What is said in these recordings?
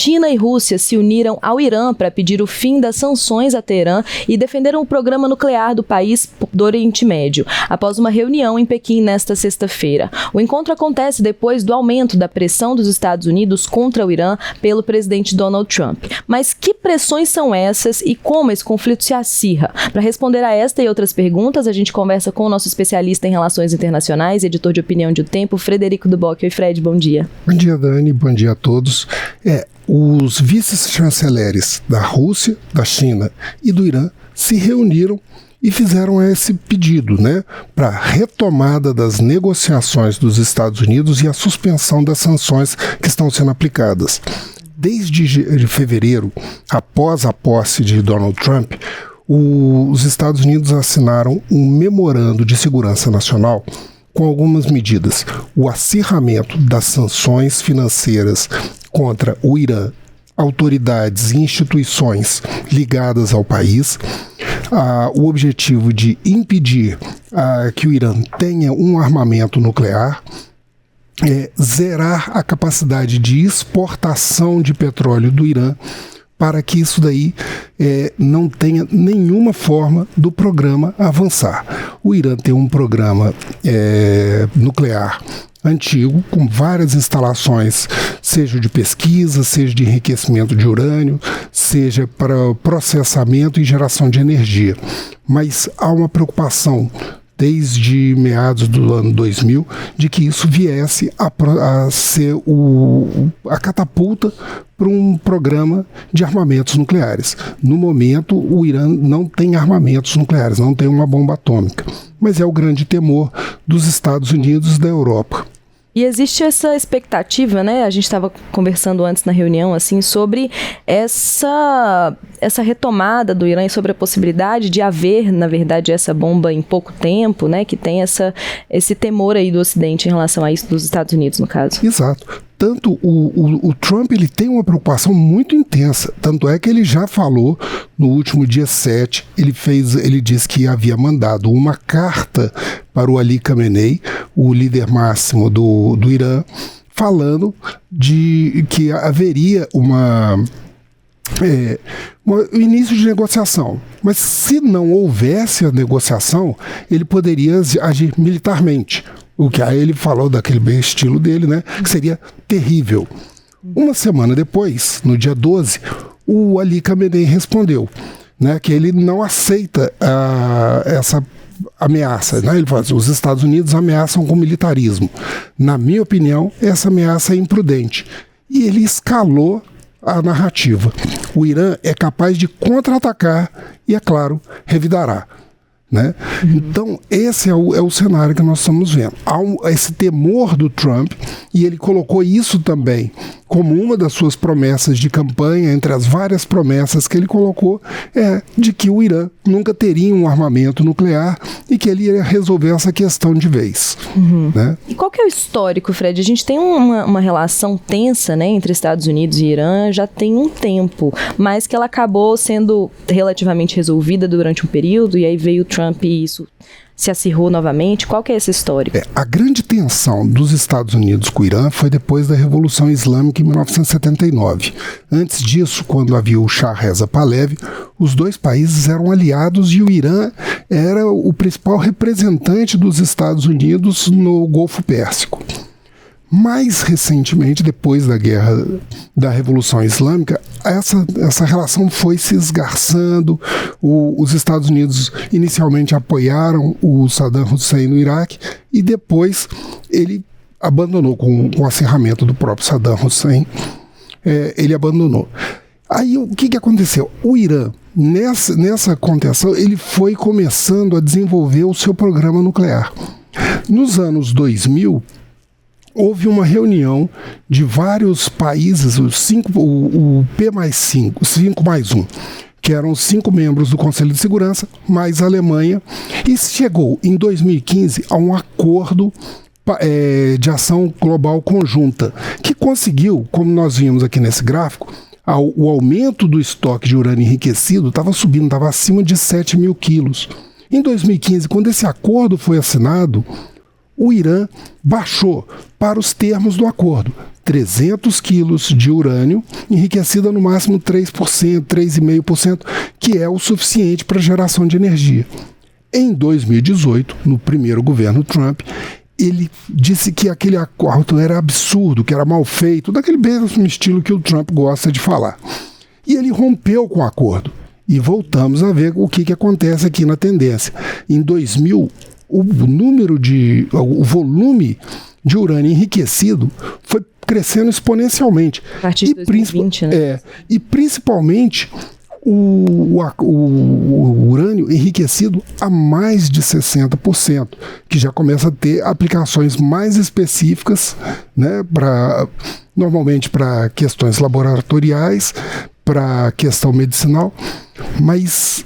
China e Rússia se uniram ao Irã para pedir o fim das sanções a Teherã e defenderam o programa nuclear do país do Oriente Médio, após uma reunião em Pequim nesta sexta-feira. O encontro acontece depois do aumento da pressão dos Estados Unidos contra o Irã pelo presidente Donald Trump. Mas que pressões são essas e como esse conflito se acirra? Para responder a esta e outras perguntas, a gente conversa com o nosso especialista em relações internacionais, editor de opinião de O Tempo, Frederico Duboc. Oi, Fred, bom dia. Bom dia, Dani, bom dia a todos. Os vice-chanceleres da Rússia, da China e do Irã se reuniram e fizeram esse pedido, para a retomada das negociações dos Estados Unidos e a suspensão das sanções que estão sendo aplicadas. Desde fevereiro, após a posse de Donald Trump, os Estados Unidos assinaram um memorando de segurança nacional com algumas medidas. O acirramento das sanções financeiras contra o Irã, autoridades e instituições ligadas ao país, o objetivo de impedir que o Irã tenha um armamento nuclear, zerar a capacidade de exportação de petróleo do Irã, para que isso daí não tenha nenhuma forma do programa avançar. O Irã tem um programa nuclear antigo, com várias instalações, seja de pesquisa, seja de enriquecimento de urânio, seja para processamento e geração de energia. Mas há uma preocupação desde meados do ano 2000, de que isso viesse a ser a catapulta para um programa de armamentos nucleares. No momento, o Irã não tem armamentos nucleares, não tem uma bomba atômica, mas é o grande temor dos Estados Unidos e da Europa. E existe essa expectativa, A gente estava conversando antes na reunião, sobre essa retomada do Irã e sobre a possibilidade de haver, na verdade, essa bomba em pouco tempo, que tem esse temor aí do Ocidente em relação a isso, dos Estados Unidos, no caso. Exato. Tanto o Trump ele tem uma preocupação muito intensa, tanto é que ele já falou no último dia 7, ele disse que havia mandado uma carta para o Ali Khamenei, o líder máximo do Irã, falando de que haveria o início de negociação. Mas se não houvesse a negociação, ele poderia agir militarmente. O que aí ele falou daquele bem estilo dele, que seria terrível. Uma semana depois, no dia 12, o Ali Khamenei respondeu, que ele não aceita essa ameaça. Ele fala assim, os Estados Unidos ameaçam com militarismo. Na minha opinião, essa ameaça é imprudente. E ele escalou a narrativa. O Irã é capaz de contra-atacar e, é claro, revidará. Então, esse é o cenário que nós estamos vendo. Há esse temor do Trump, e ele colocou isso também como uma das suas promessas de campanha, entre as várias promessas que ele colocou, de que o Irã nunca teria um armamento nuclear e que ele ia resolver essa questão de vez. E qual que é o histórico, Fred? A gente tem uma relação tensa, entre Estados Unidos e Irã já tem um tempo, mas que ela acabou sendo relativamente resolvida durante um período, e aí veio o Trump e isso se acirrou novamente. Qual que é esse histórico? A grande tensão dos Estados Unidos com o Irã foi depois da Revolução Islâmica em 1979. Antes disso, quando havia o Shah Reza Pahlavi, os dois países eram aliados e o Irã era o principal representante dos Estados Unidos no Golfo Pérsico. Mais recentemente, depois da Revolução Islâmica, essa relação foi se esgarçando. Os Estados Unidos inicialmente apoiaram o Saddam Hussein no Iraque e depois ele abandonou, com o acirramento do próprio Saddam Hussein, ele abandonou. Aí o que aconteceu? O Irã, nessa contenção, ele foi começando a desenvolver o seu programa nuclear. Nos anos 2000, houve uma reunião de vários países, o P+5, 5+1, que eram 5 membros do Conselho de Segurança, mais a Alemanha, e chegou em 2015 a um acordo de ação global conjunta, que conseguiu, como nós vimos aqui nesse gráfico, o aumento do estoque de urânio enriquecido estava subindo, estava acima de 7 mil quilos. Em 2015, quando esse acordo foi assinado, o Irã baixou para os termos do acordo. 300 quilos de urânio, enriquecida no máximo 3%, 3,5%, que é o suficiente para geração de energia. Em 2018, no primeiro governo Trump, ele disse que aquele acordo era absurdo, que era mal feito, daquele mesmo estilo que o Trump gosta de falar. E ele rompeu com o acordo. E voltamos a ver o que acontece aqui na tendência. Em 2000, o volume de urânio enriquecido foi crescendo exponencialmente. A partir de 2020, né? E principalmente o urânio enriquecido a mais de 60%, que já começa a ter aplicações mais específicas, né, normalmente para questões laboratoriais, para questão medicinal, mas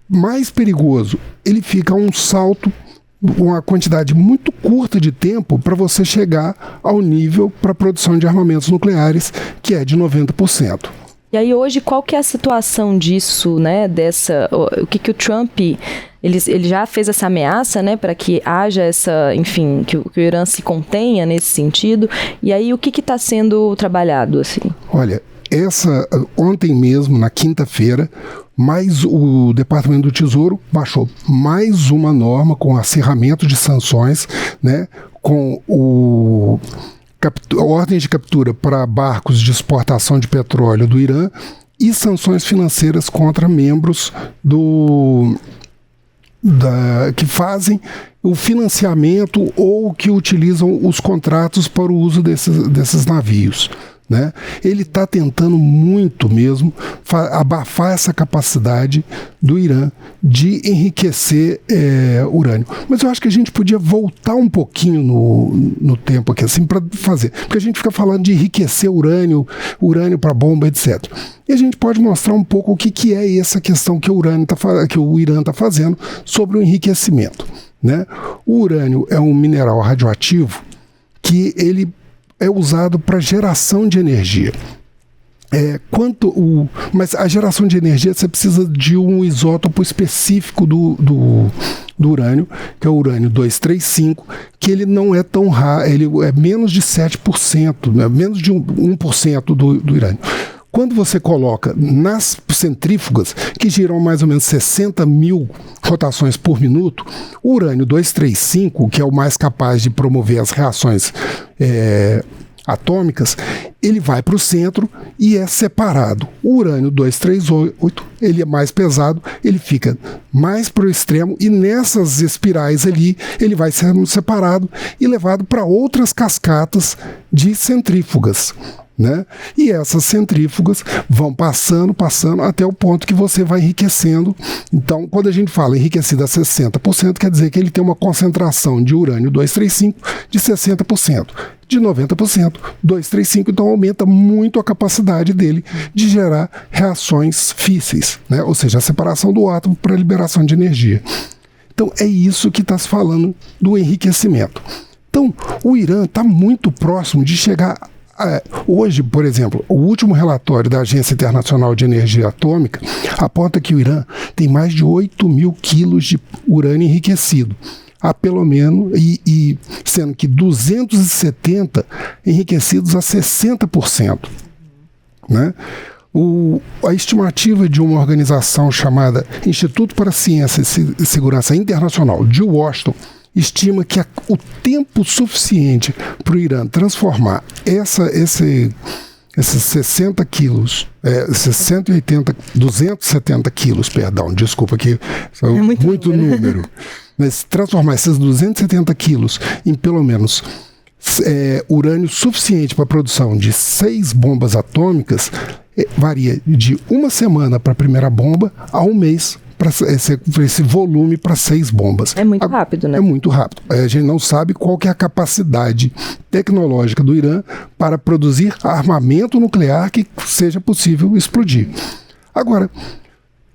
mais perigoso, ele fica a um salto, uma quantidade muito curta de tempo para você chegar ao nível para a produção de armamentos nucleares, que é de 90%. E aí hoje, qual que é a situação disso, né, o que o Trump, ele já fez essa ameaça, né, para que haja essa, enfim, que o Irã se contenha nesse sentido, e aí o que está sendo trabalhado, assim? Olha, ontem mesmo, na quinta-feira, o Departamento do Tesouro baixou mais uma norma com acirramento de sanções, né, com ordem de captura para barcos de exportação de petróleo do Irã e sanções financeiras contra membros que fazem o financiamento ou que utilizam os contratos para o uso desses navios. Né? Ele está tentando muito mesmo abafar essa capacidade do Irã de enriquecer urânio. Mas eu acho que a gente podia voltar um pouquinho no tempo aqui, assim, para fazer. Porque a gente fica falando de enriquecer urânio para bomba, etc. E a gente pode mostrar um pouco o que é essa questão que o Irã está fazendo sobre o enriquecimento. Né? O urânio é um mineral radioativo que ele é usado para geração de energia. Mas a geração de energia você precisa de um isótopo específico do urânio, que é o urânio 235, que ele não é tão raro, ele é menos de 7%, né, menos de 1% do urânio. Quando você coloca nas centrífugas, que giram mais ou menos 60 mil rotações por minuto, o urânio 235, que é o mais capaz de promover as reações atômicas, ele vai para o centro e é separado. O urânio 238, ele é mais pesado, ele fica mais para o extremo e nessas espirais ali, ele vai sendo separado e levado para outras cascatas de centrífugas. Né? E essas centrífugas vão passando até o ponto que você vai enriquecendo. Então, quando a gente fala enriquecido a 60%, quer dizer que ele tem uma concentração de urânio 235 de 60%. De 90%, 235, então aumenta muito a capacidade dele de gerar reações físseis, né? Ou seja, a separação do átomo para a liberação de energia. Então, é isso que está se falando do enriquecimento. Então, o Irã está muito próximo de chegar. Hoje, por exemplo, o último relatório da Agência Internacional de Energia Atômica aponta que o Irã tem mais de 8 mil quilos de urânio enriquecido, pelo menos, e sendo que 270 enriquecidos a 60%. Né? A estimativa de uma organização chamada Instituto para Ciência e Segurança Internacional de Washington estima que o tempo suficiente para o Irã transformar esses 60 quilos, 270 quilos, desculpa que é muito número, mas transformar esses 270 quilos em pelo menos urânio suficiente para a produção de 6 bombas atômicas varia de uma semana para a primeira bomba a um mês para esse volume para 6 bombas. É muito rápido, né? É muito rápido. A gente não sabe qual que é a capacidade tecnológica do Irã para produzir armamento nuclear que seja possível explodir. Agora,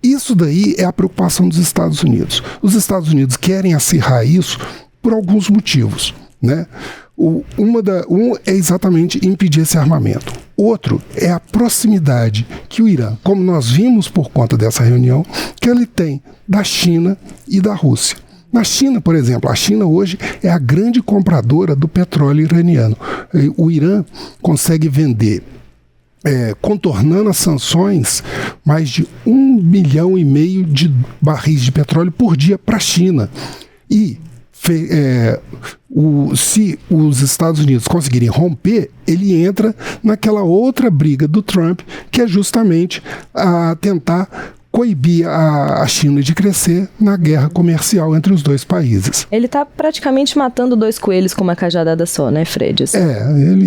isso daí é a preocupação dos Estados Unidos. Os Estados Unidos querem acirrar isso por alguns motivos, né? Um é exatamente impedir esse armamento. Outro é a proximidade que o Irã, como nós vimos por conta dessa reunião, que ele tem da China e da Rússia. Na China, por exemplo, a China hoje é a grande compradora do petróleo iraniano. O Irã consegue vender, contornando as sanções, mais de 1,5 milhão de barris de petróleo por dia para a China. E se os Estados Unidos conseguirem romper, ele entra naquela outra briga do Trump, que é justamente a tentar coibir a China de crescer na guerra comercial entre os dois países. Ele está praticamente matando dois coelhos com uma cajadada só, né, Fred? Assim,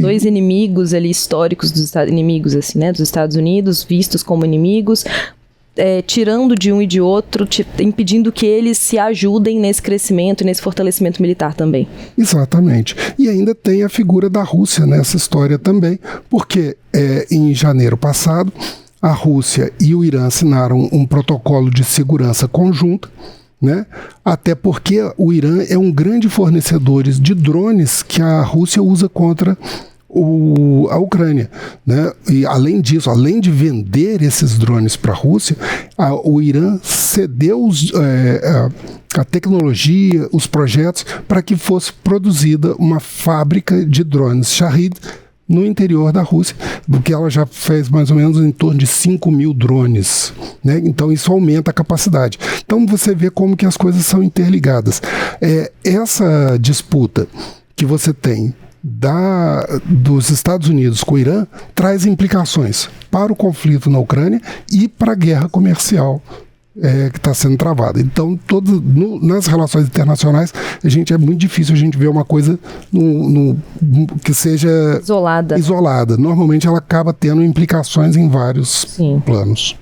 dois inimigos ali históricos dos inimigos, assim, né, dos Estados Unidos, vistos como inimigos, tirando de um e de outro, impedindo que eles se ajudem nesse crescimento e nesse fortalecimento militar também. Exatamente. E ainda tem a figura da Rússia nessa história também, porque em janeiro passado, a Rússia e o Irã assinaram um protocolo de segurança conjunta, né? Até porque o Irã é um grande fornecedor de drones que a Rússia usa contra a Ucrânia, né? E além disso, além de vender esses drones para a Rússia, o Irã cedeu a tecnologia, os projetos, para que fosse produzida uma fábrica de drones Shahed no interior da Rússia, porque ela já fez mais ou menos em torno de 5 mil drones, né? Então isso aumenta a capacidade. Então você vê como que as coisas são interligadas. Essa disputa que você tem dos Estados Unidos com o Irã traz implicações para o conflito na Ucrânia e para a guerra comercial que está sendo travada. Então, nas relações internacionais, é muito difícil a gente ver uma coisa que seja isolada. Normalmente ela acaba tendo implicações em vários planos.